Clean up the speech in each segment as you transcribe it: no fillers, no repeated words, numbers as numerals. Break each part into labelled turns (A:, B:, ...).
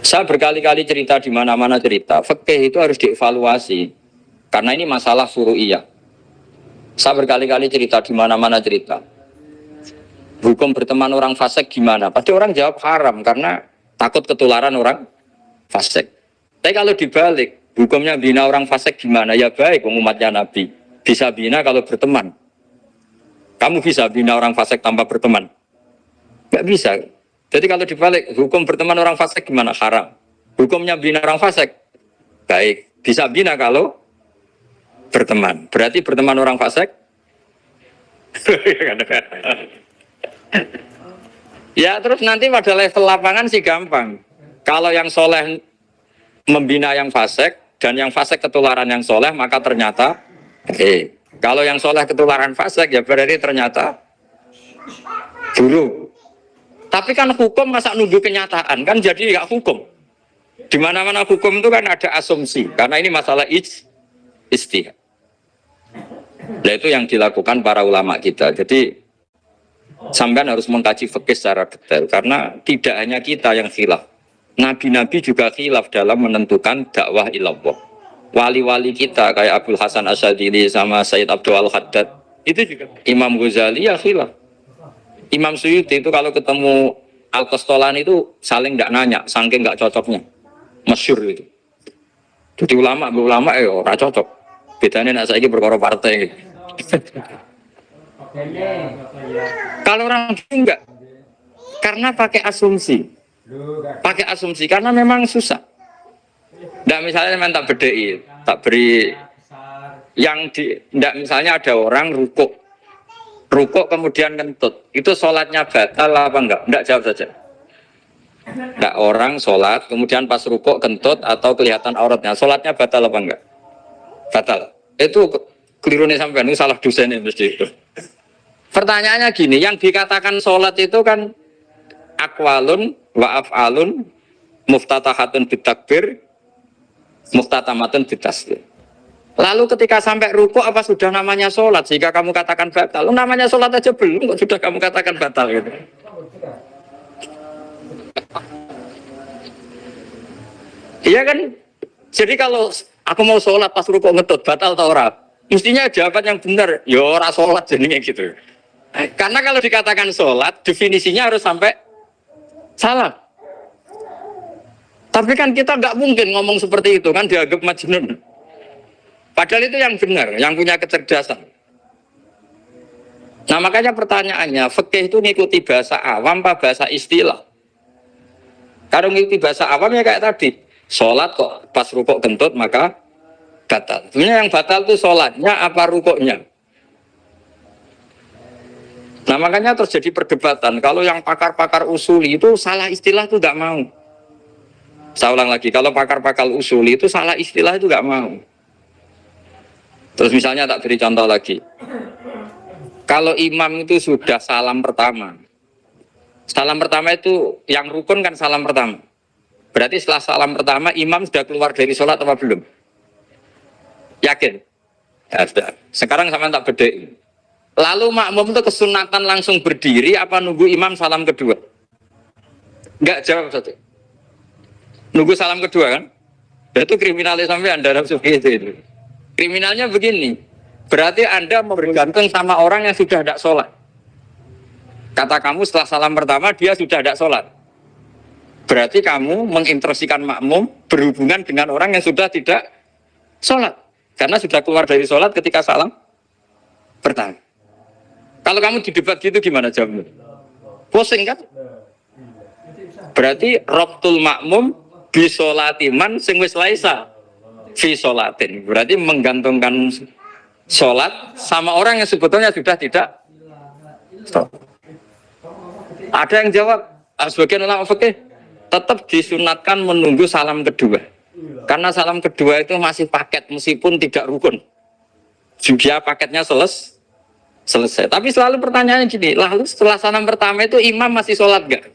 A: Saya berkali-kali cerita di mana-mana cerita, fikih itu harus dievaluasi karena ini masalah furu'iyah. Saya berkali-kali cerita di mana-mana cerita. Hukum berteman orang fasik gimana? Pasti orang jawab haram karena takut ketularan orang fasik. Tapi kalau dibalik, hukumnya bina orang fasik gimana? Ya baik, umatnya Nabi. Bisa bina kalau berteman. Kamu bisa bina orang fasik tanpa berteman? Nggak bisa. Jadi kalau dibalik, hukum berteman orang fasik gimana? Haram. Hukumnya bina orang fasik? Baik. Bisa bina kalau berteman. Berarti berteman orang fasik? Ya terus nanti pada level lapangan sih gampang. Kalau yang soleh membina yang fasik dan yang fasik ketularan yang soleh, maka ternyata kalau yang soleh ketularan fasik ya berarti ternyata buruk. Tapi kan hukum masa nunggu kenyataan kan jadi nggak hukum. Di mana-mana hukum itu kan ada asumsi karena ini masalah ijtihad. Nah itu yang dilakukan para ulama kita. Jadi sampean harus mengkaji fikih secara detail karena tidak hanya kita yang khilaf. Nabi-nabi juga khilaf dalam menentukan dakwah ilallah. Wali-wali kita kayak Abdul Hasan Asyadili sama Sayyid Abdul Al-Haddad itu juga. Imam Ghazali ya khilaf. Imam Suyuti itu kalau ketemu Al-Qastolani itu saling tidak nanya, saking nggak cocoknya, masyhur itu. Jadi ulama ora cocok. Bedanya nak saiki perkara partai. Kalau orang enggak, karena pakai asumsi karena memang susah. Nggak misalnya memang tak bedai, tak beri yang di, nggak misalnya ada orang rukuk kemudian kentut, itu sholatnya batal apa enggak jawab saja. Enggak, orang sholat kemudian pas rukuk kentut atau kelihatan auratnya, sholatnya batal apa enggak? Batal. Itu keliru nih sampai ini salah dosen mesti itu. Pertanyaannya gini, yang dikatakan sholat itu kan aqwalun wa af'alun muftatahatun bitakbir muftatamatun bitaslim. Lalu ketika sampai ruku apa sudah namanya sholat sehingga kamu katakan batal? Namanya sholat aja belum kok sudah kamu katakan batal gitu. Iya kan? Jadi kalau aku mau sholat pas ruku ngetut batal atau ora? Mestinya jawaban yang benar, ya ora sholat jadinya gitu. Karena kalau dikatakan sholat definisinya harus sampai salah. Tapi kan kita nggak mungkin ngomong seperti itu kan dianggap majnun. Padahal itu yang benar, yang punya kecerdasan. Nah makanya pertanyaannya, fikih itu ngikuti bahasa awam apa bahasa istilah? Kalau ngikuti bahasa awam ya kayak tadi, sholat kok pas rukuk kentut maka batal. Sebenarnya yang batal itu sholatnya apa rukuknya? Nah makanya terjadi perdebatan, kalau yang pakar-pakar usuli itu salah istilah itu nggak mau. Saya ulang lagi, kalau pakar-pakar usuli itu salah istilah itu nggak mau. Terus misalnya tak beri contoh lagi. Kalau imam itu sudah salam pertama. Salam pertama itu yang rukun kan salam pertama. Berarti setelah salam pertama imam sudah keluar dari sholat apa belum? Yakin? Ya sudah. Sekarang sama tak bedain. Lalu makmum itu kesunatan langsung berdiri apa nunggu imam salam kedua? Enggak, jawab satu. Nunggu salam kedua kan? Itu kriminalis sampai anda harus begitu itu. Kriminalnya begini, berarti Anda bergantung sama orang yang sudah tidak sholat. Kata kamu setelah salam pertama dia sudah tidak sholat. Berarti kamu menginstruksikan makmum berhubungan dengan orang yang sudah tidak sholat. Karena sudah keluar dari sholat ketika salam pertama. Kalau kamu di debat gitu gimana jawabnya? Pusing kan? Berarti robtul makmum bisolatiman sing wis laisa fi sholatin, berarti menggantungkan sholat sama orang yang sebetulnya sudah tidak stop. Ada yang jawab, sebagian ulama fikih tetap disunatkan menunggu salam kedua karena salam kedua itu masih paket meskipun tidak rukun, juga paketnya selesai. Tapi selalu pertanyaannya gini, lalu setelah salam pertama itu imam masih sholat gak?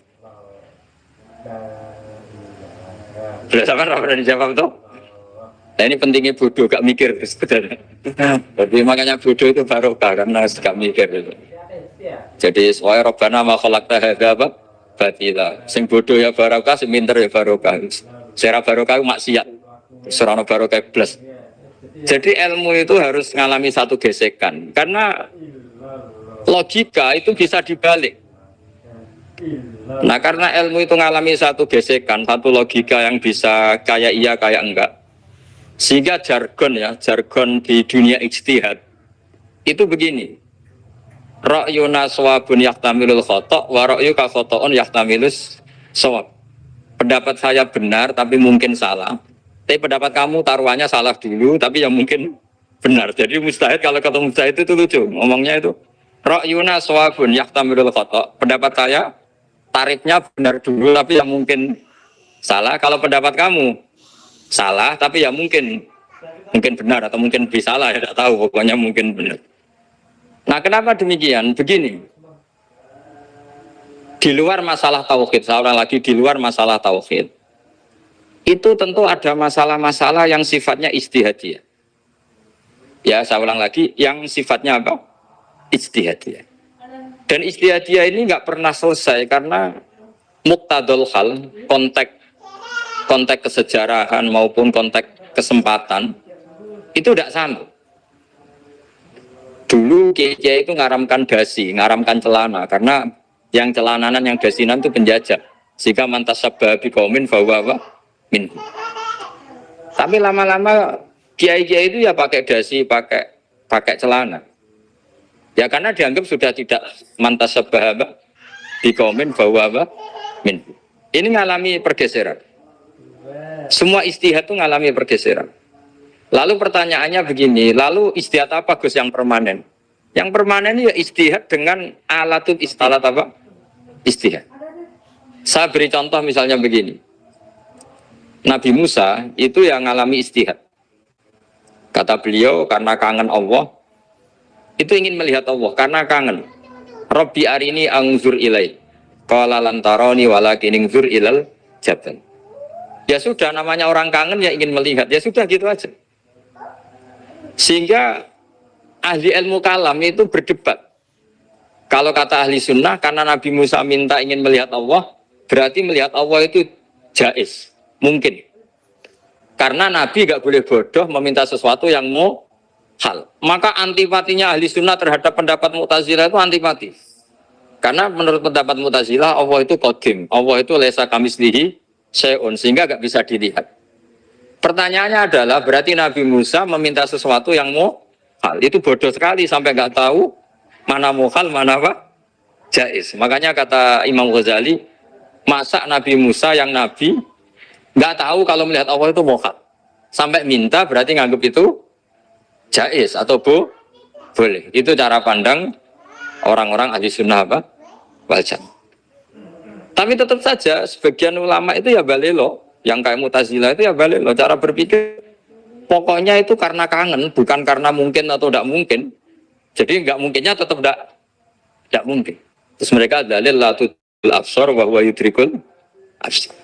A: Sudah sama pernah dijawab tuh? Nah ini pentingnya bodoh, gak mikir sebenarnya. Jadi makanya bodoh itu barokah karena gak mikir. Jadi soalnya Rabbana ma khalaqta hadza batila. Sing bodoh ya barokah, sing pinter ya barokah. Sera barokah maksiat. Serana barokah plus. Jadi ilmu itu harus mengalami satu gesekan karena logika itu bisa dibalik. Nah, karena ilmu itu mengalami satu gesekan, satu logika yang bisa kayak iya kayak enggak. Sehingga jargon di dunia ijtihad itu begini. Ra'yuna shawabun yahtamilul khata' wa ra'yuka khata'un yahtamilus shawab. Pendapat saya benar tapi mungkin salah. Tapi pendapat kamu taruhannya salah dulu tapi yang mungkin benar. Jadi mustahid, kalau ketemu mustahid itu lucu. Ngomongnya itu ra'yuna shawabun yahtamilul khata'. Pendapat saya tarifnya benar dulu tapi yang mungkin salah. Kalau pendapat kamu salah tapi ya mungkin benar atau mungkin bisa salah, ya tidak tahu, pokoknya mungkin benar. Nah, kenapa demikian? Begini, di luar masalah tauhid, saya ulang lagi, di luar masalah tauhid itu tentu ada masalah-masalah yang sifatnya ijtihadiyah. Ya, saya ulang lagi, yang sifatnya apa? Ijtihadiyah. Dan ijtihadiyah ini nggak pernah selesai karena muqtadul hal, konteks kesejarahan maupun konteks kesempatan itu tidak sama. Dulu kiai itu ngaramkan dasi, ngaramkan celana karena yang celananan yang dasinan itu penjajah. Sehingga mantas sabah biqaumin bahwa min. Tapi lama-lama kiai-kiai itu ya pakai dasi, pakai celana. Ya karena dianggap sudah tidak mantas sabah biqaumin bahwa min. Ini ngalami pergeseran. Semua istihad itu ngalami pergeseran. Lalu pertanyaannya begini, lalu istihad apa Gus yang permanen? Yang permanen ya istihad dengan alatut istilah apa? Istihad. Saya beri contoh misalnya begini. Nabi Musa itu yang ngalami istihad. Kata beliau karena kangen Allah, itu ingin melihat Allah karena kangen. Rabbi arini anzur ilai. Qala lan tarani walakin anzur ilal jabal. Ya sudah, namanya orang kangen ya ingin melihat. Ya sudah gitu aja. Sehingga ahli ilmu kalam itu berdebat. Kalau kata ahli sunnah, karena Nabi Musa minta ingin melihat Allah, berarti melihat Allah itu jaiz, mungkin. Karena Nabi gak boleh bodoh meminta sesuatu yang hal. Maka antipatinya ahli sunnah terhadap pendapat Mu'tazilah itu antipati. Karena menurut pendapat Mu'tazilah, Allah itu qadim, Allah itu laisa kamislihi syai'un, sehingga gak bisa dilihat. Pertanyaannya adalah berarti Nabi Musa meminta sesuatu yang hal itu bodoh sekali sampai nggak tahu mana hal mana apa jaiz. Makanya kata Imam Ghazali, masa Nabi Musa yang Nabi nggak tahu kalau melihat Allah itu hal sampai minta, berarti nganggap itu jaiz atau boleh. Itu cara pandang orang-orang ahli sunnah apa wal jamaah. Tapi tetap saja sebagian ulama itu ya balelo. Yang kayak Mu'tazilah itu ya balik loh, cara berpikir pokoknya itu karena kangen, bukan karena mungkin atau tidak mungkin. Jadi nggak mungkinnya tetap tidak mungkin. Terus mereka dalil la tudul absar wa huwa yudrikul absar.